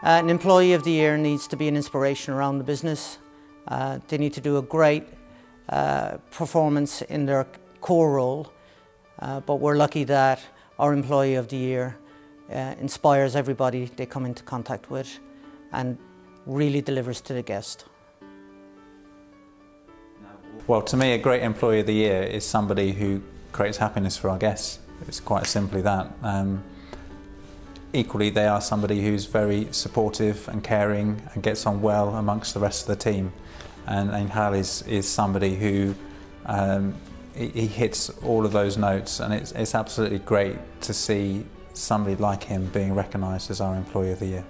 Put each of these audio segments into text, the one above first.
An Employee of the Year needs to be an inspiration around the business. They need to do a great performance in their core role, but we're lucky that our Employee of the Year inspires everybody they come into contact with and really delivers to the guest. Well, to me, a great Employee of the Year is somebody who creates happiness for our guests. It's quite simply that. Equally, they are somebody who's very supportive and caring and gets on well amongst the rest of the team. And Hal is somebody who he hits all of those notes, and it's absolutely great to see somebody like him being recognised as our Employee of the Year.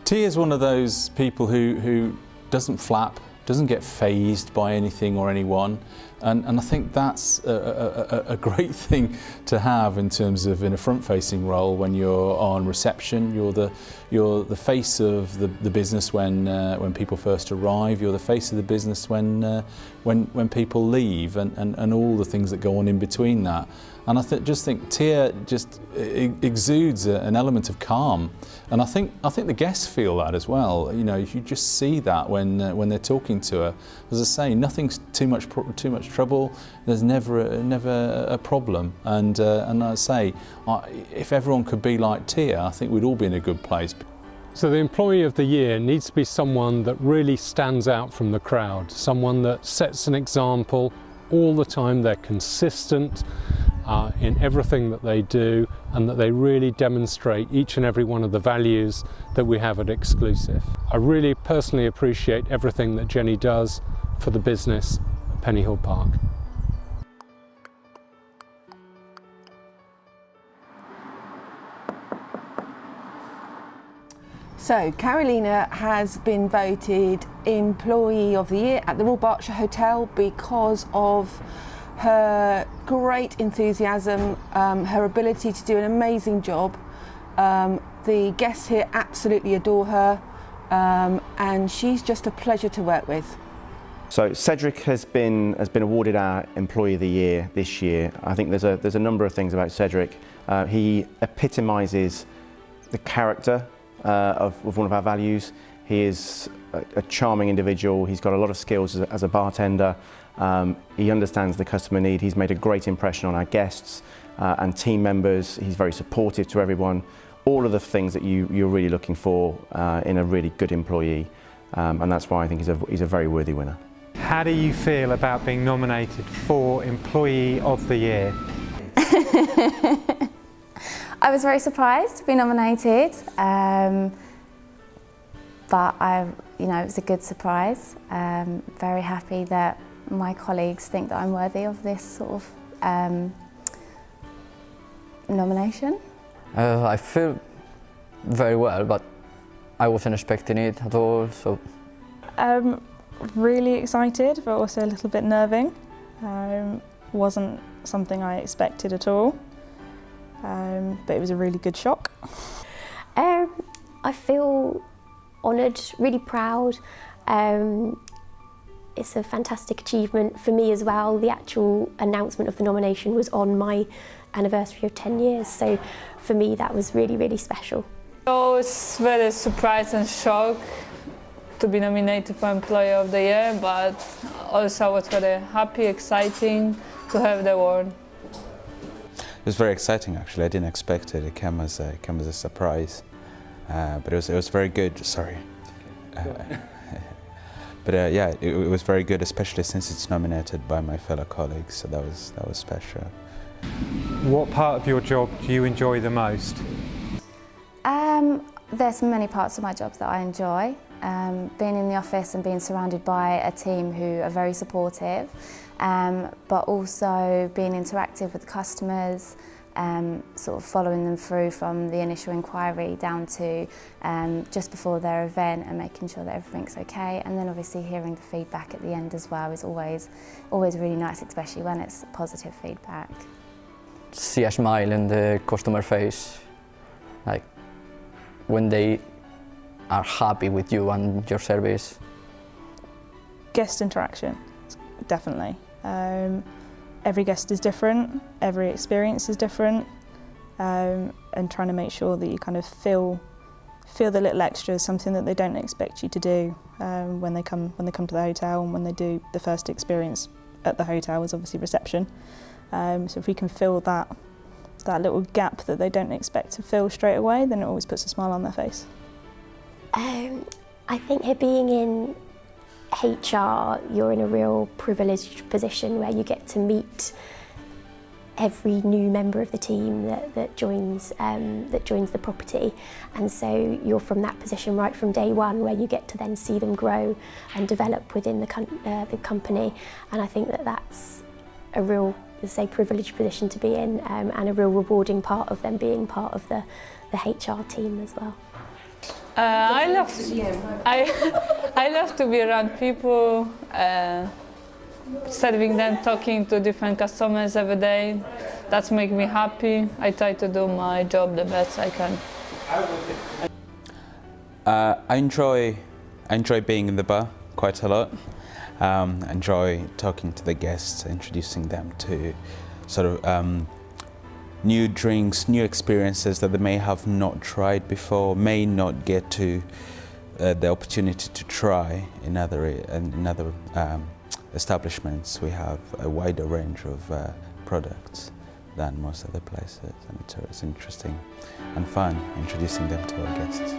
Tia is one of those people who doesn't flap, doesn't get fazed by anything or anyone, and I think that's a great thing to have in terms of in a front-facing role. When you're on reception, you're the face of the business when people first arrive. You're the face of the business when people leave, and all the things that go on in between that. And I just think Tia just exudes an element of calm, and I think the guests feel that as well. You know, you just see that when they're talking to her. As I say, nothing's too much trouble. There's never a problem, and I say, if everyone could be like Tia, I think we'd all be in a good place. So the Employee of the Year needs to be someone that really stands out from the crowd, someone that sets an example all the time. They're consistent in everything that they do, and that they really demonstrate each and every one of the values that we have at Exclusive. I really personally appreciate everything that Jenny does for the business at Pennyhill Park. So Carolina has been voted Employee of the Year at the Royal Berkshire Hotel because of her great enthusiasm, her ability to do an amazing job. The guests here absolutely adore her, and she's just a pleasure to work with. So Cedric has been awarded our Employee of the Year this year. I think there's a number of things about Cedric. He epitomises the character of one of our values. He is a charming individual. He's got a lot of skills as a bartender. He understands the customer need. He's made a great impression on our guests and team members. He's very supportive to everyone. All of the things that you're really looking for in a really good employee, and that's why I think he's a very worthy winner. How do you feel about being nominated for Employee of the Year? I was very surprised to be nominated, but it was a good surprise. Very happy that my colleagues think that I'm worthy of this sort of nomination. I feel very well, but I wasn't expecting it at all. So, really excited, but also a little bit nerving. Wasn't something I expected at all, but it was a really good shock. I feel honoured, really proud. It's a fantastic achievement for me as well. The actual announcement of the nomination was on my anniversary of 10 years, so for me that was really, really special. I was very surprised and shocked to be nominated for Employee of the Year, but also I was very happy, exciting to have the award. It was very exciting, actually. I didn't expect it. It came as a surprise, but it was very good. Sorry. But yeah, it was very good, especially since it's nominated by my fellow colleagues. So that was special. What part of your job do you enjoy the most? There's many parts of my job that I enjoy. Being in the office and being surrounded by a team who are very supportive, but also being interactive with customers, sort of following them through from the initial inquiry down to just before their event and making sure that everything's okay, and then obviously hearing the feedback at the end as well is always really nice, especially when it's positive feedback. See a smile in the customer face, like when they are happy with you and your service. Guest interaction, definitely. Every guest is different, every experience is different, and trying to make sure that you kind of fill feel the little extras, something that they don't expect you to do when they come to the hotel, and when they do the first experience at the hotel is obviously reception. So if we can fill that little gap that they don't expect to fill straight away, then it always puts a smile on their face. I think being in HR, you're in a real privileged position where you get to meet every new member of the team that joins the property, and so you're from that position right from day one, where you get to then see them grow and develop within the company. And I think that's a real, privileged position to be in, and a real rewarding part of them being part of the HR team as well. I love to be around people, serving them, talking to different customers every day. That's makes me happy. I try to do my job the best I can. I enjoy being in the bar quite a lot. Enjoy talking to the guests, introducing them to sort of new drinks, new experiences that they may have not tried before, may not get to the opportunity to try in other establishments. We have a wider range of products than most other places, and it's interesting and fun introducing them to our guests.